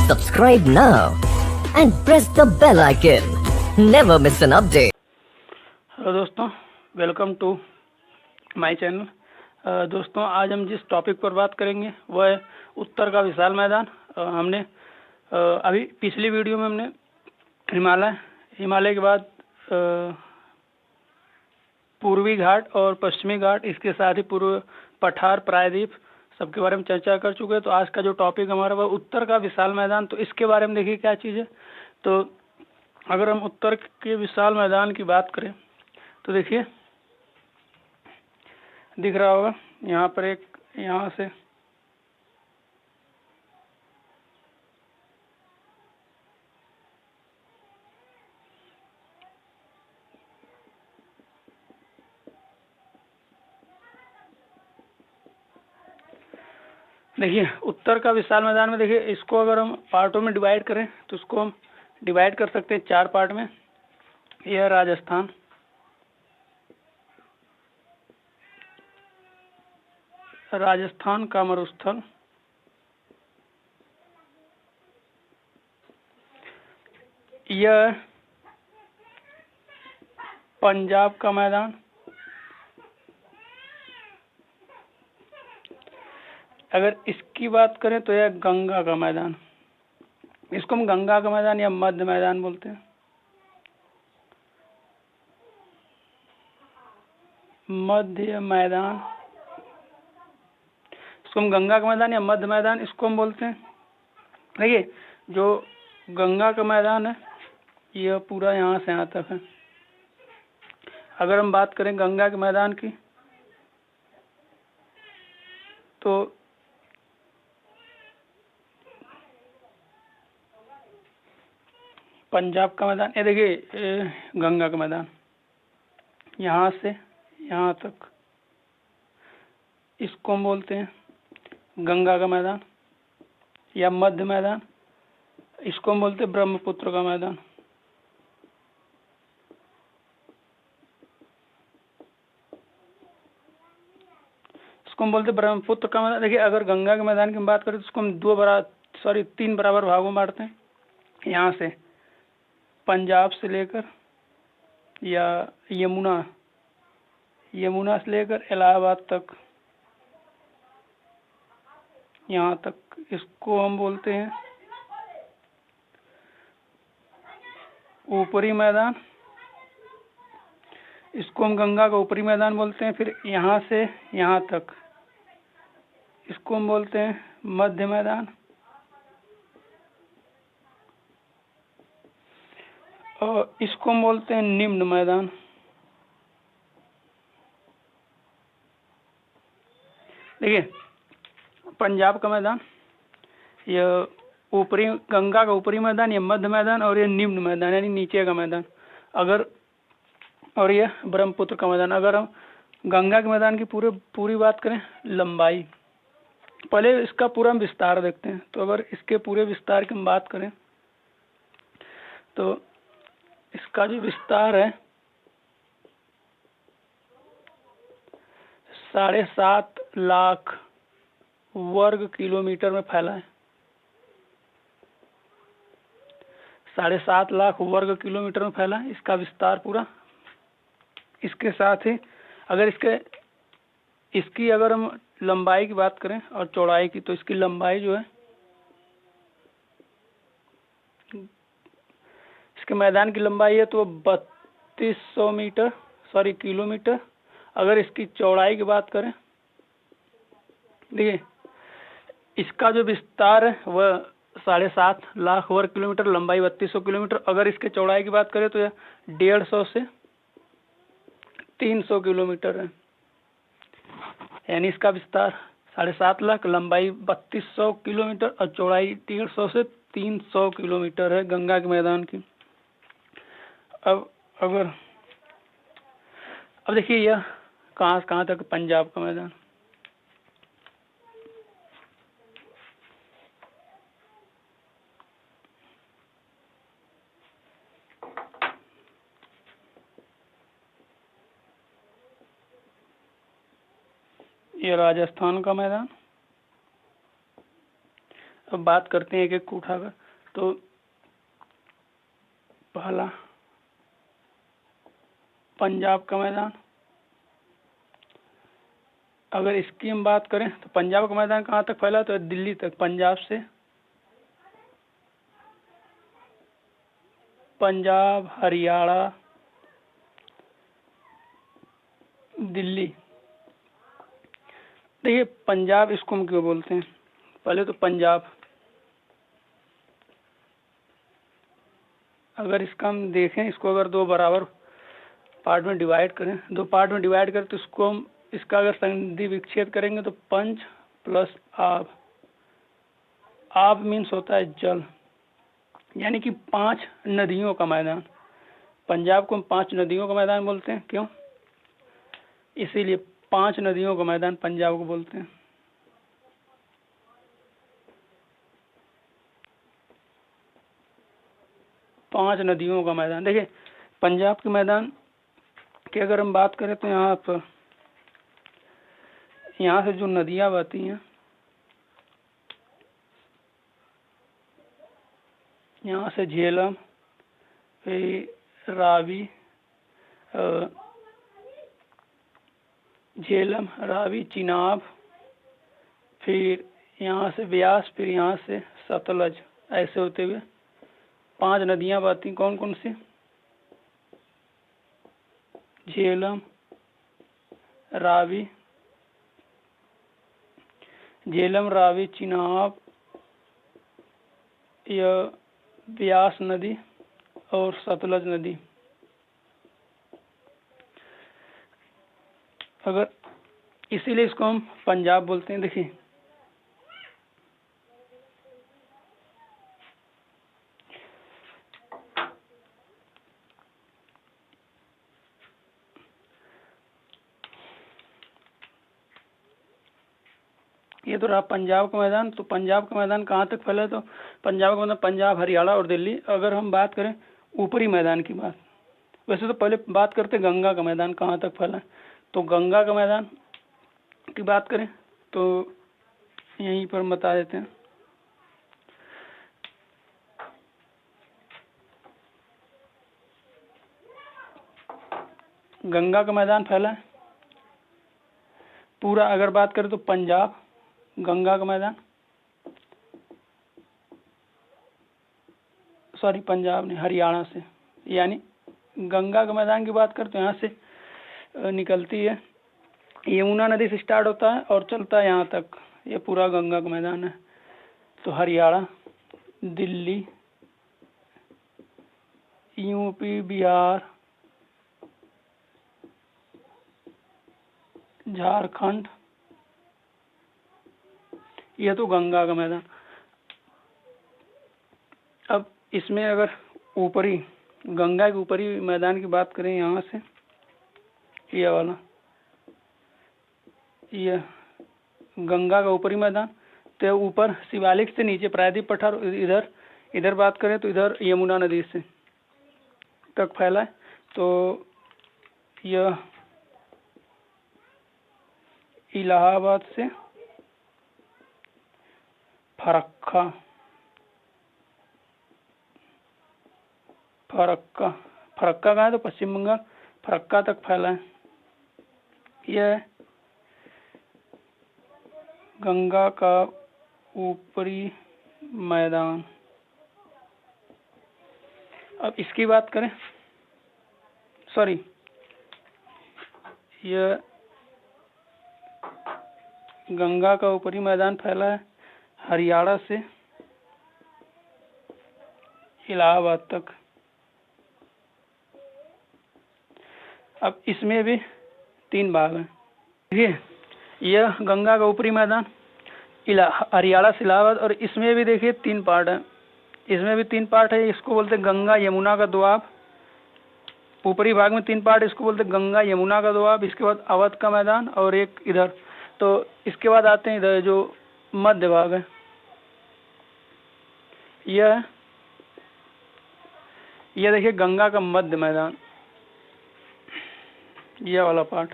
Subscribe now and press the bell icon. Never miss an update. Hello दोस्तों, welcome to my channel. दोस्तों, आज हम जिस topic पर बात करेंगे वह है उत्तर का विशाल मैदान। हमने अभी पिछली वीडियो में हमने हिमालय के बाद पूर्वी घाट और पश्चिमी घाट, इसके साथ ही पूर्व पठार, प्रायद्वीप सबके बारे में चर्चा कर चुके हैं। तो आज का जो टॉपिक हमारा वह उत्तर का विशाल मैदान। तो इसके बारे में देखिए क्या चीज़ है। तो अगर हम उत्तर के विशाल मैदान की बात करें तो देखिए दिख रहा होगा यहाँ पर यहाँ से देखिए उत्तर का विशाल मैदान में देखिए, इसको अगर हम पार्टों में डिवाइड करें तो इसको हम डिवाइड कर सकते हैं 4 पार्ट में। यह राजस्थान, राजस्थान का मरुस्थल, यह पंजाब का मैदान, अगर इसकी बात करें तो यह गंगा का मैदान। इसको हम गंगा का मैदान या मध्य मैदान बोलते हैं। मध्य मैदान, इसको हम गंगा का मैदान या मध्य मैदान इसको हम बोलते हैं। देखिए जो गंगा का मैदान है यह पूरा यहाँ से यहाँ तक है। अगर हम बात करें गंगा के मैदान की तो पंजाब का मैदान, ये देखिए गंगा का मैदान यहाँ से यहाँ तक, इसको हम बोलते हैं गंगा का मैदान या मध्य मैदान। इसको हम बोलते हैं ब्रह्मपुत्र का मैदान। इसको हम बोलते हैं ब्रह्मपुत्र का मैदान। देखिए अगर गंगा के मैदान की हम बात करें तो इसको हम 3 बराबर भागों में बांटते हैं। यहाँ से पंजाब से लेकर या यमुना से लेकर इलाहाबाद तक, यहाँ तक, इसको हम बोलते हैं ऊपरी मैदान। इसको हम गंगा का ऊपरी मैदान बोलते हैं। फिर यहाँ से यहाँ तक, इसको हम बोलते हैं मध्य मैदान। और इसको हम बोलते हैं निम्न मैदान। देखिए पंजाब का मैदान, यह ऊपरी, गंगा का ऊपरी मैदान, यह मध्य मैदान, और यह निम्न मैदान यानी नीचे का मैदान। और यह ब्रह्मपुत्र का मैदान। अगर हम गंगा के मैदान की पूरी बात करें, लंबाई, पहले इसका पूरा विस्तार देखते हैं। तो अगर इसके पूरे विस्तार की हम बात करें तो इसका जो विस्तार है 7.5 लाख वर्ग किलोमीटर में फैला है। 7.5 लाख वर्ग किलोमीटर में फैला है इसका विस्तार पूरा। इसके साथ ही अगर इसकी अगर हम लंबाई की बात करें और चौड़ाई की, तो इसकी लंबाई जो है, इसके मैदान की लंबाई है तो 3200 किलोमीटर। अगर इसकी चौड़ाई की बात करें, देखिए इसका जो विस्तार है वह 7.5 लाख वर्ग किलोमीटर, लंबाई 3200 किलोमीटर। अगर इसके चौड़ाई की बात करें तो यह 150 से 300 किलोमीटर है। यानी इसका विस्तार 7.5 लाख, लंबाई 3200 किलोमीटर और चौड़ाई 150 से 300 किलोमीटर है गंगा के मैदान की। अब देखिए यह कहाँ से कहाँ तक पंजाब का मैदान। ये राजस्थान का मैदान। अब अब बात करते हैं एक एक को उठाकर। तो पहला पंजाब का मैदान, अगर इसकी हम बात करें तो पंजाब का मैदान कहाँ तक फैला, तो दिल्ली तक। पंजाब से पंजाब, हरियाणा, दिल्ली। देखिए पंजाब इसको हम क्यों बोलते हैं, पहले तो पंजाब, अगर इसका हम देखें, इसको अगर दो बराबर पार्ट में डिवाइड करें, दो पार्ट में डिवाइड करें, तो इसको हम, इसका अगर संधि विच्छेद करेंगे तो पंच प्लस आब। आब मीन्स होता है जल, यानी कि 5 नदियों का मैदान। पंजाब को हम 5 नदियों का मैदान बोलते हैं, क्यों, इसीलिए 5 नदियों का मैदान पंजाब को बोलते हैं। पांच नदियों का मैदान। देखिए पंजाब के मैदान की अगर हम बात करें तो यहाँ से जो नदियां बहती हैं, यहाँ से झेलम, फिर रावी, झेलम, रावी, चिनाब, फिर यहाँ से ब्यास, फिर यहाँ से सतलज, ऐसे होते हुए 5 नदियां बहती। कौन कौन सी, झेलम, रावी, झेलम, रावी, चिनाब, यह ब्यास नदी और सतलज नदी। अगर इसीलिए इसको हम पंजाब बोलते हैं। देखिए ये तो रहा पंजाब का मैदान। तो पंजाब का मैदान कहाँ तक फैला है, तो पंजाब का मैदान पंजाब, हरियाणा और दिल्ली। अगर हम बात करें ऊपरी मैदान की बात, वैसे तो पहले बात करते गंगा का मैदान कहाँ तक फैला है। तो गंगा का मैदान की बात करें तो यहीं पर बता देते हैं। गंगा का मैदान फैला है पूरा, अगर बात करें तो पंजाब, गंगा का मैदान, सॉरी पंजाब नहीं, हरियाणा से, यानी गंगा के मैदान की बात करते हैं, यहाँ से निकलती है, यमुना नदी से स्टार्ट होता है और चलता है यहाँ तक, ये पूरा गंगा का मैदान है। तो हरियाणा, दिल्ली, यूपी, बिहार, झारखंड, यह तो गंगा का मैदान। अब इसमें अगर ऊपरी, गंगा के ऊपरी मैदान की बात करें, यहाँ से यह वाला, यह गंगा का ऊपरी मैदान, तो ऊपर शिवालिक से नीचे प्रायद्वीप पठार, इधर बात करें तो इधर यमुना नदी से तक फैला है। तो यह इलाहाबाद से फरक्का कहाँ है, तो पश्चिम बंगाल, फरक्का तक फैला है। यह गंगा का ऊपरी मैदान। अब इसकी बात करें, सॉरी, यह गंगा का ऊपरी मैदान फैला है हरियाणा से इलाहाबाद तक। अब इसमें भी 3 भाग हैं। देखिए यह गंगा का ऊपरी मैदान हरियाणा से इलाहाबाद, और इसमें भी देखिए 3 पार्ट हैं। इसमें भी 3 पार्ट है, इसको बोलते हैं गंगा यमुना का दोआब। ऊपरी भाग में 3 पार्ट, इसको बोलते हैं गंगा यमुना का दोआब। इसके बाद अवध का मैदान और एक इधर। तो इसके बाद आते हैं इधर जो मध्य भाग है, यह देखिए गंगा का मध्य मैदान, यह वाला पार्ट,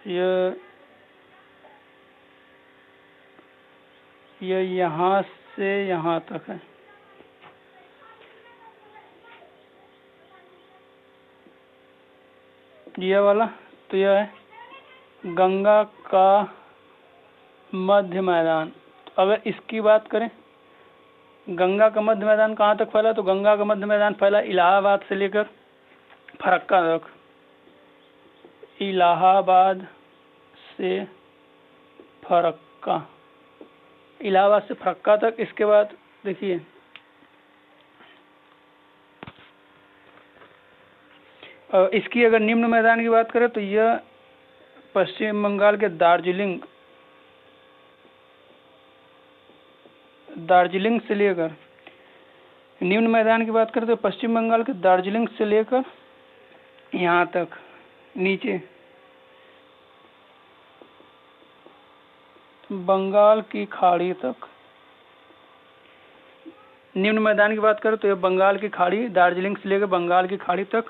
यह ये यहाँ से यहाँ तक है। ये वाला तो यह है गंगा का मध्य मैदान। अगर इसकी बात करें, गंगा का मध्य मैदान कहाँ तक फैला, तो गंगा का मध्य मैदान फैला इलाहाबाद से लेकर फरक्का तक। इलाहाबाद से फरक्का, इलाहाबाद से फरक्का तक। इसके बाद देखिए इसकी अगर निम्न मैदान की बात करें तो यह पश्चिम बंगाल के दार्जिलिंग से लेकर, निम्न मैदान की बात करें तो पश्चिम बंगाल के दार्जिलिंग से लेकर यहाँ तक नीचे बंगाल की खाड़ी तक। निम्न मैदान की बात करें तो यह बंगाल की खाड़ी, दार्जिलिंग से लेकर बंगाल की खाड़ी तक।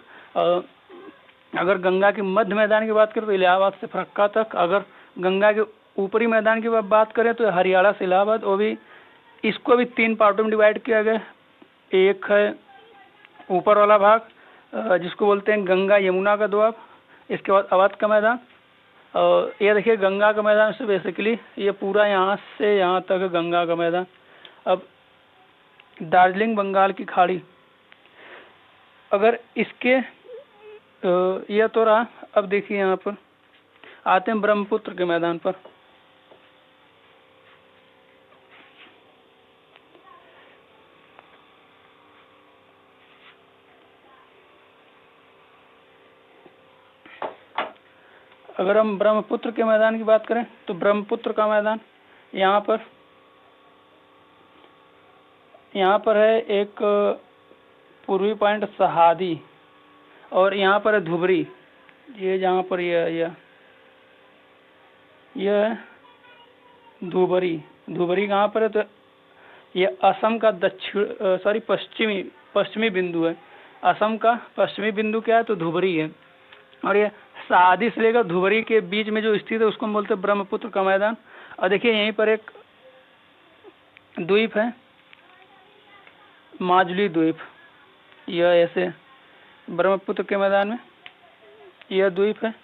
अगर गंगा के मध्य मैदान की बात करें तो इलाहाबाद से फरक्का तक। अगर गंगा के ऊपरी मैदान की बात करें तो हरियाणा से इलाहाबाद, वो भी इसको भी 3 पार्टों में डिवाइड किया गया। एक है ऊपर वाला भाग जिसको बोलते हैं गंगा यमुना का दोआब, इसके बाद अवध का मैदान। और ये देखिए गंगा का मैदान से बेसिकली ये पूरा यहाँ से यहाँ तक गंगा का मैदान। अब दार्जिलिंग बंगाल की खाड़ी, अगर इसके यह तो रहा। अब देखिए यहाँ पर आते हैं ब्रह्मपुत्र के मैदान पर। अगर हम ब्रह्मपुत्र के मैदान की बात करें तो ब्रह्मपुत्र का मैदान यहाँ पर है एक पूर्वी पॉइंट सहादी, और यहाँ पर है धुबरी। ये जहाँ पर यह है धुबरी कहाँ पर है, तो ये असम का पश्चिमी बिंदु है। असम का पश्चिमी बिंदु क्या है, तो धुबरी है। और ये सहादी से लेकर धुबरी के बीच में जो स्थित है उसको हम बोलते हैं ब्रह्मपुत्र का मैदान। और देखिए यहीं पर एक द्वीप है, माजुली द्वीप। यह ऐसे ब्रह्मपुत्र के मैदान में यह द्वीप है।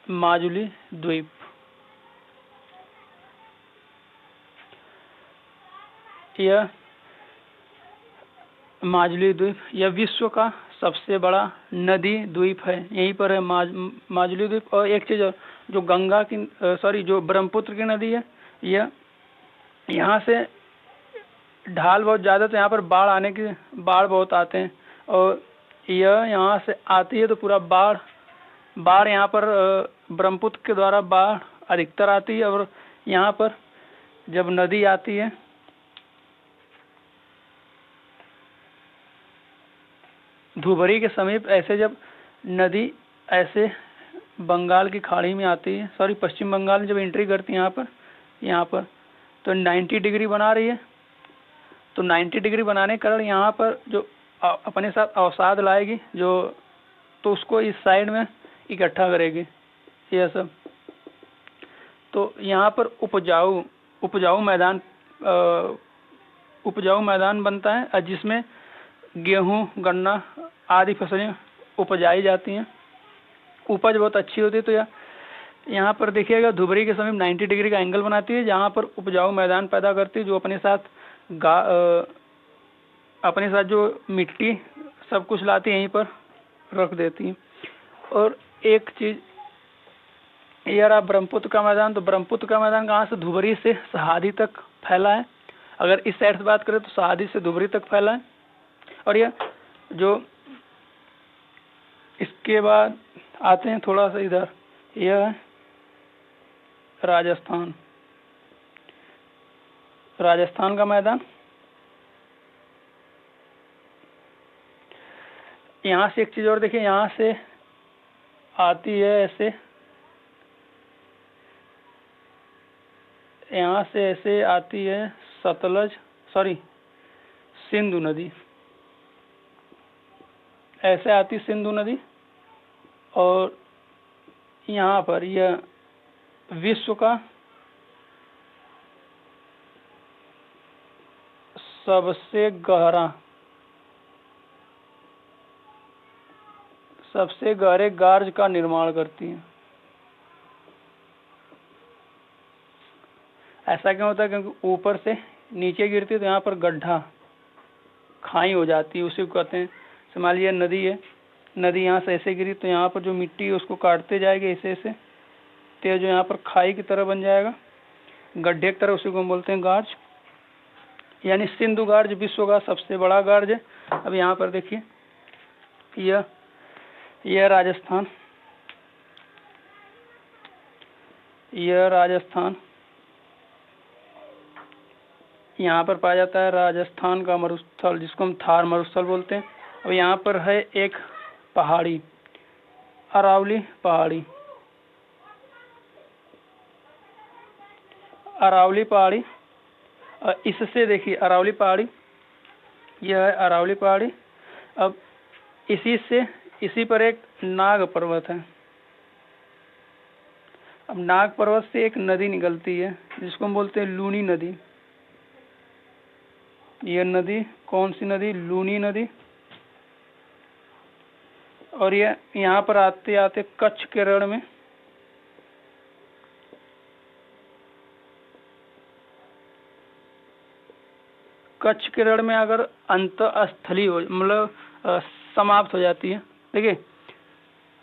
माजुली द्वीप। यह माजुली द्वीप यह विश्व का सबसे बड़ा नदी द्वीप है। यहीं पर है माजुली द्वीप। और एक चीज जो गंगा की जो ब्रह्मपुत्र की नदी है, यह यहाँ से ढाल बहुत ज़्यादा, तो यहाँ पर बाढ़ बहुत आते हैं। और यह यहाँ से आती है तो पूरा बाढ़ यहाँ पर ब्रह्मपुत्र के द्वारा बाढ़ अधिकतर आती है। और यहाँ पर जब नदी आती है धुबरी के समीप, ऐसे जब नदी ऐसे बंगाल की खाड़ी में आती है, पश्चिम बंगाल में जब एंट्री करती है यहाँ पर तो 90 डिग्री बना रही है। तो 90 डिग्री बनाने के कारण यहाँ पर जो अपने साथ अवसाद लाएगी तो उसको इस साइड में इकट्ठा करेगी यह सब। तो यहाँ पर उपजाऊ मैदान बनता है, जिसमें गेहूँ, गन्ना आदि फसलें उपजाई जाती हैं। उपज बहुत अच्छी होती है। तो यहाँ पर देखिएगा धुबरी के समीप 90 डिग्री का एंगल बनाती है, जहाँ पर उपजाऊ मैदान पैदा करती है, जो अपने साथ जो मिट्टी सब कुछ लाती है यहीं पर रख देती है। और एक चीज ये रहा ब्रह्मपुत्र का मैदान। तो ब्रह्मपुत्र का मैदान कहाँ से, धुबरी से सहादी तक फैला है। अगर इस साइड से बात करें तो सहादी से धुबरी तक फैला है। और यह जो इसके बाद आते हैं थोड़ा सा इधर, यह है राजस्थान का मैदान। यहाँ से एक चीज और देखिए, यहाँ से आती है ऐसे, यहाँ से ऐसे आती है सिंधु नदी, ऐसे आती सिंधु नदी। और यहाँ पर यह विश्व का सबसे गहरे गार्ज का निर्माण करती है। ऐसा क्यों होता है? क्योंकि ऊपर से नीचे गिरती है तो यहाँ पर गड्ढा खाई हो जाती है, उसी को कहते हैं। मान लीजिए नदी है, नदी यहाँ से ऐसे गिरी तो यहाँ पर जो मिट्टी है उसको काटते जाएगी ऐसे ऐसे, तो जो यहाँ पर खाई की तरह बन जाएगा, गड्ढे की तरह, उसी को हम बोलते हैं गार्ज। यानी सिंधु गार्ज विश्व का सबसे बड़ा गार्ज है। अब यहाँ पर देखिए, यह राजस्थान, यहाँ पर पाया जाता है राजस्थान का मरुस्थल, जिसको हम थार मरुस्थल बोलते हैं। अब यहाँ पर है एक पहाड़ी, अरावली पहाड़ी। इससे देखिए अरावली पहाड़ी, यह है अरावली पहाड़ी। अब इसी पर एक नाग पर्वत है। अब नाग पर्वत से एक नदी निकलती है जिसको हम बोलते हैं लूनी नदी। यह नदी कौन सी नदी? लूनी नदी। और यह यहाँ पर आते आते कच्छ के रण में अगर अंतःस्थली हो, मतलब समाप्त हो जाती है। देखिए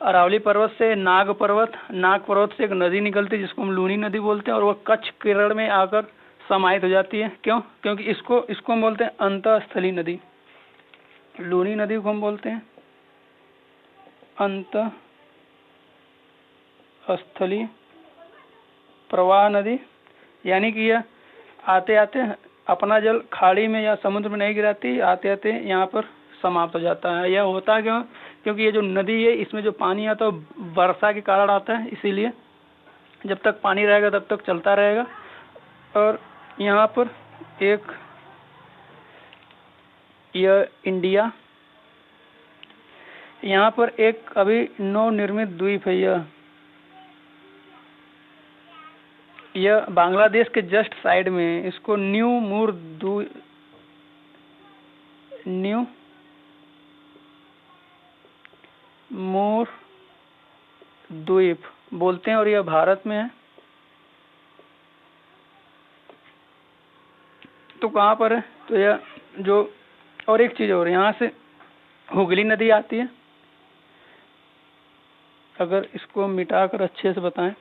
अरावली पर्वत से नाग पर्वत से एक नदी निकलती है जिसको हम लूनी नदी बोलते हैं, और वह कच्छ के रण में आकर समाहित हो जाती है। क्यों? क्योंकि इसको हम बोलते हैं अंतःस्थली नदी। लूनी नदी को हम बोलते हैं अंतःस्थली प्रवाह नदी। यानी कि यह आते आते अपना जल खाड़ी में या समुद्र में नहीं गिराती, आते आते यहाँ पर समाप्त हो जाता है। यह होता क्यों? क्योंकि ये जो नदी है इसमें जो पानी आता है वर्षा के कारण आता है, इसीलिए जब तक पानी रहेगा तब तक चलता रहेगा। और यहाँ पर यह इंडिया, यहाँ पर एक अभी नवनिर्मित द्वीप है। यह बांग्लादेश के जस्ट साइड में है। इसको न्यू मूर द्वीप बोलते हैं, और यह भारत में है। तो कहाँ पर है? तो यह जो, और एक चीज और, यहाँ से हुगली नदी आती है। अगर इसको मिटाकर अच्छे से बताएं,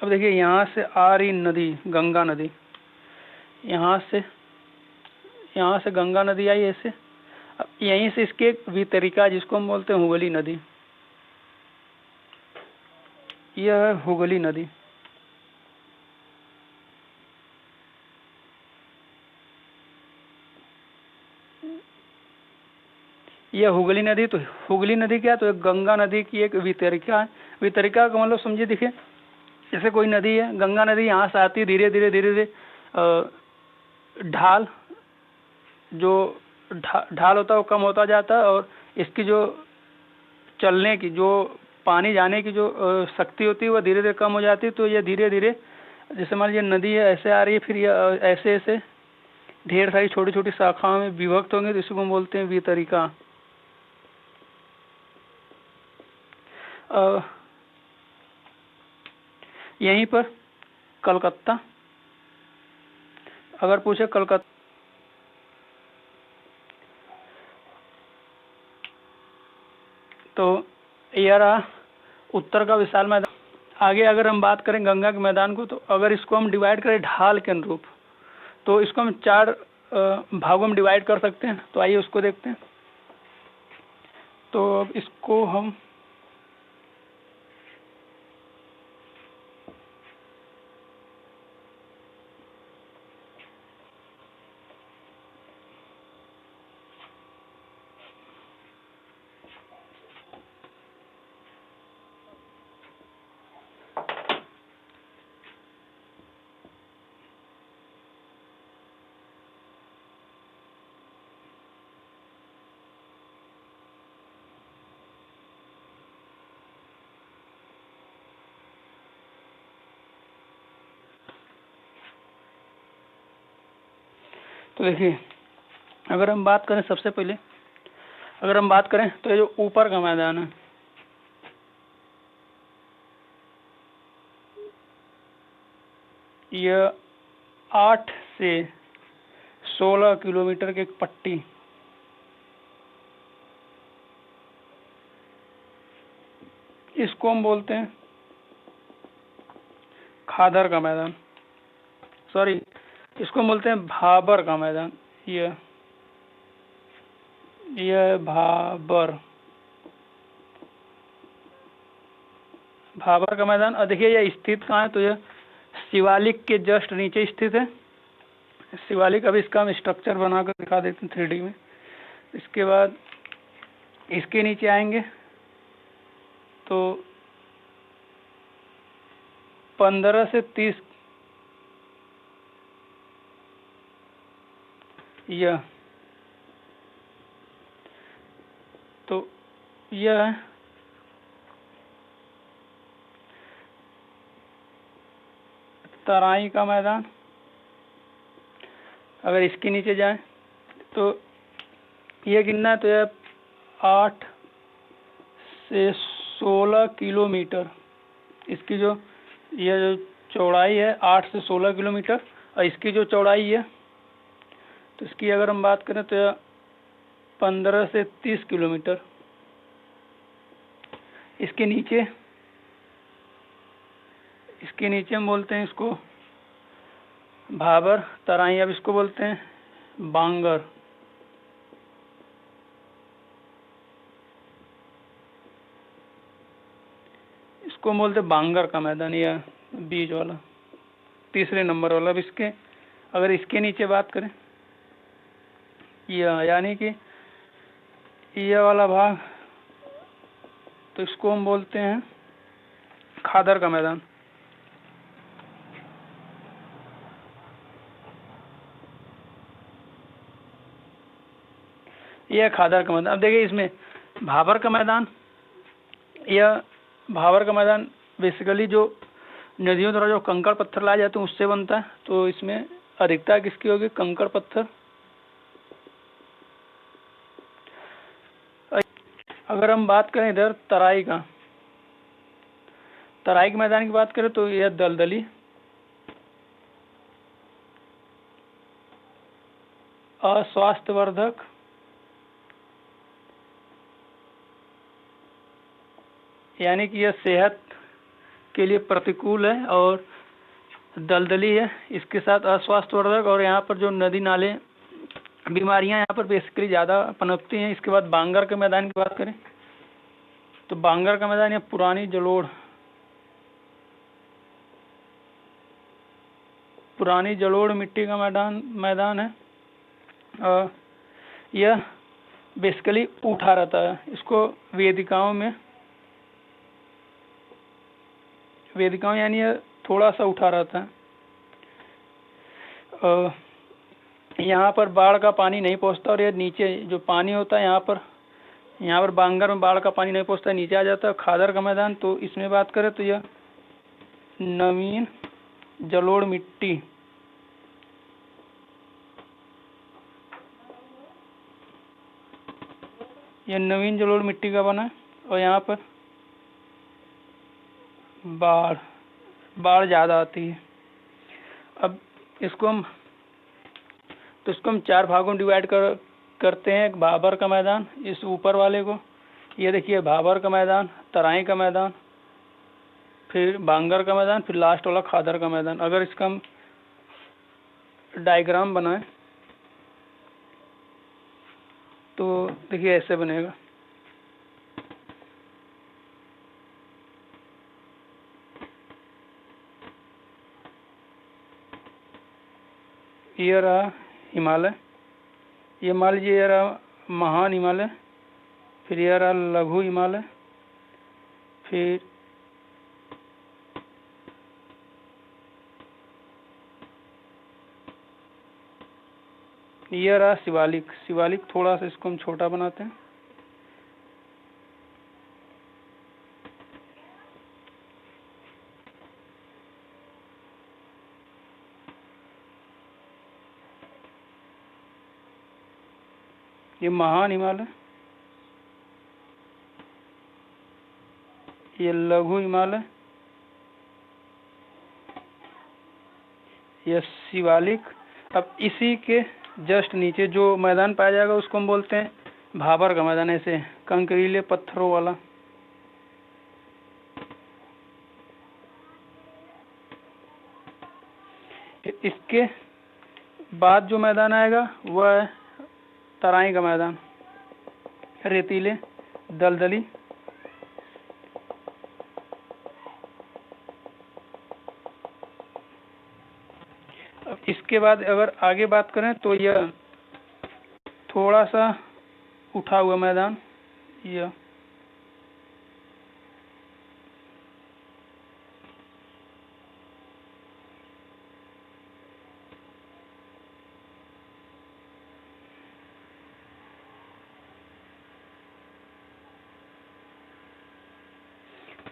अब देखिए यहाँ से आ रही नदी गंगा नदी, यहाँ से गंगा नदी आई ऐसे। अब यहीं से इसके एक वितरिका जिसको हम बोलते हैं हुगली नदी, यह है हुगली नदी। यह हुगली नदी, तो हुगली नदी क्या? तो एक गंगा नदी की एक वितरिका है। वितरिका का मतलब समझिए, देखिए जैसे कोई नदी है, गंगा नदी यहाँ से आती है, धीरे धीरे ढाल होता है वो कम होता जाता है, और इसकी जो चलने की, जो पानी जाने की जो शक्ति होती है वह धीरे धीरे कम हो जाती है। तो ये धीरे धीरे, जैसे मान लीजिए नदी है ऐसे आ रही है, फिर ये ऐसे ऐसे ढेर सारी छोटी छोटी शाखाओं में विभक्त होंगे, तो इसको हम बोलते हैं वितरिका। यहीं पर कलकत्ता, अगर पूछे कलकत्ता, तो यह रहा उत्तर का विशाल मैदान। आगे अगर हम बात करें गंगा के मैदान को, तो अगर इसको हम डिवाइड करें ढाल के अनुरूप, तो इसको हम 4 भागों में डिवाइड कर सकते हैं। तो आइए उसको देखते हैं। तो अब इसको हम तो देखिए, अगर हम बात करें सबसे पहले, अगर हम बात करें तो ये जो ऊपर का मैदान है, यह 8 से 16 किलोमीटर की एक पट्टी, इसको हम बोलते हैं खादर का मैदान, सॉरी इसको हम बोलते हैं भाबर का मैदान। यह भाबर का मैदान। और देखिए यह स्थित कहाँ है, तो यह शिवालिक के जस्ट नीचे स्थित है। शिवालिक, अभी इसका हम स्ट्रक्चर बनाकर दिखा देते हैं 3D में। इसके बाद इसके नीचे आएंगे तो 15 से 30 यह, तो यह है तराई का मैदान। अगर इसके नीचे जाएं तो यह कितना है, तो यह 8 से 16 किलोमीटर, इसकी जो यह जो चौड़ाई है 8 से 16 किलोमीटर, और इसकी जो चौड़ाई है तो इसकी अगर हम बात करें तो यह 15 से 30 किलोमीटर। इसके नीचे हम बोलते हैं इसको भाबर, तराई अब इसको बोलते हैं बांगर। इसको हम बोलते हैं बांगर का मैदान, या बीच वाला, तीसरे नंबर वाला। अब इसके, अगर इसके नीचे बात करें, यह यानी कि यह वाला भाग, तो इसको हम बोलते हैं खादर का मैदान। यह खादर का मैदान। अब देखिए इसमें भाबर का मैदान, यह भाबर का मैदान बेसिकली जो नदियों द्वारा जो कंकड़ पत्थर लाए जाते हैं उससे बनता है, तो इसमें अधिकता किसकी होगी, कंकड़ पत्थर। अगर हम बात करें इधर तराई के मैदान की बात करें तो यह दलदली, अस्वास्थ्यवर्धक, यानी कि यह सेहत के लिए प्रतिकूल है, और दलदली है, इसके साथ अस्वास्थ्यवर्धक, और यहाँ पर जो नदी नाले बीमारियां यहाँ पर बेसिकली ज़्यादा पनपती हैं। इसके बाद बांगर के मैदान की बात करें तो बांगर का मैदान यह पुरानी जलोढ़ मिट्टी का मैदान है। यह बेसिकली उठा रहता है, इसको वेदिकाओं यानी यह थोड़ा सा उठा रहता है। यहाँ पर बाढ़ का पानी नहीं पहुँचता, और यह नीचे जो पानी होता है यहाँ पर बांगर में बाढ़ का पानी नहीं पहुँचता, नीचे आ जाता है। खादर का मैदान, तो इसमें बात करें तो यह नवीन जलोढ़ मिट्टी, का बना है, और यहाँ पर बाढ़ ज़्यादा आती है। अब इसको हम 4 भागों में डिवाइड करते हैं। एक भाबर का मैदान, इस ऊपर वाले को, ये देखिए भाबर का मैदान, तराई का मैदान, फिर बांगर का मैदान, फिर लास्ट वाला खादर का मैदान। अगर इसका हम डायग्राम बनाएं तो देखिए ऐसे बनेगा। ये रहा हिमालय, ये मान लीजिए ये रहा महान हिमालय, फिर ये रहा लघु हिमालय, फिर ये रहा शिवालिक थोड़ा सा इसको हम छोटा बनाते हैं। ये महान हिमालय, ये लघु हिमालय, ये शिवालिक। अब इसी के जस्ट नीचे जो मैदान पाया जाएगा उसको हम बोलते हैं भाबर का मैदान, ऐसे कंकरीले पत्थरों वाला। इसके बाद जो मैदान आएगा वह है तराई का मैदान, रेतीले दलदली। अब इसके बाद अगर आगे बात करें तो यह थोड़ा सा उठा हुआ मैदान, यह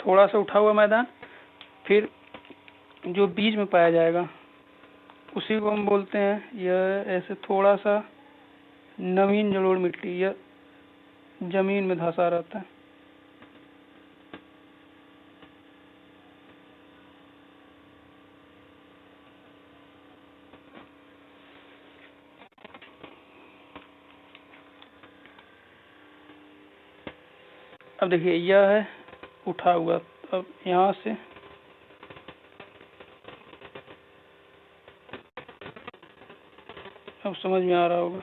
थोड़ा सा उठा हुआ मैदान। फिर जो बीच में पाया जाएगा उसी को हम बोलते हैं, यह ऐसे थोड़ा सा नवीन जलोढ़ मिट्टी, यह जमीन में धंसा रहता है। अब देखिए यह है उठा हुआ। अब यहाँ से अब समझ में आ रहा होगा।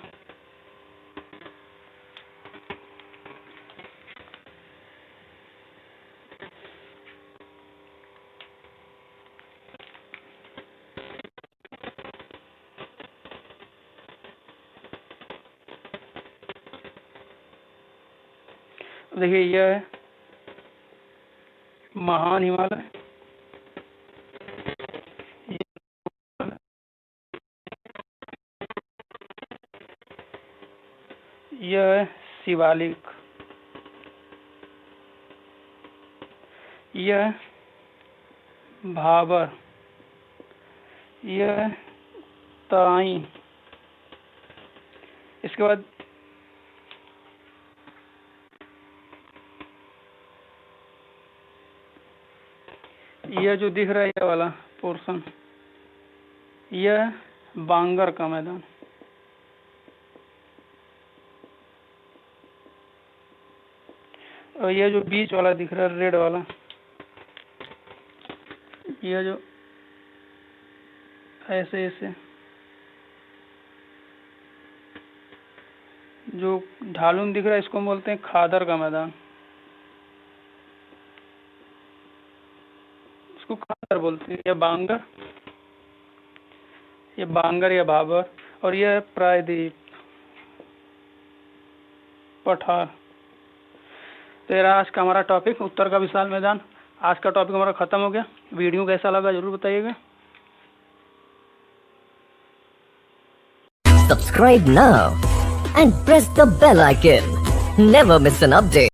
देखिए यह है महान हिमालय, यह है शिवालिक, यह भाबर, यह तराई। इसके बाद यह जो दिख रहा है ये वाला पोर्शन, यह बांगर का मैदान। और यह जो बीच वाला दिख रहा है रेड वाला, यह जो ऐसे ऐसे जो ढालून दिख रहा है इसको हम बोलते हैं खादर का मैदान। इसको खादर बोलते हैं। ये बांगर या भाबर, और यह है प्रायद्वीप पठार। तो ये रहा आज का हमारा टॉपिक, उत्तर का विशाल मैदान। आज का टॉपिक हमारा खत्म हो गया। वीडियो कैसा लगा जरूर बताइएगा। Subscribe now and press the bell icon. Never miss an update.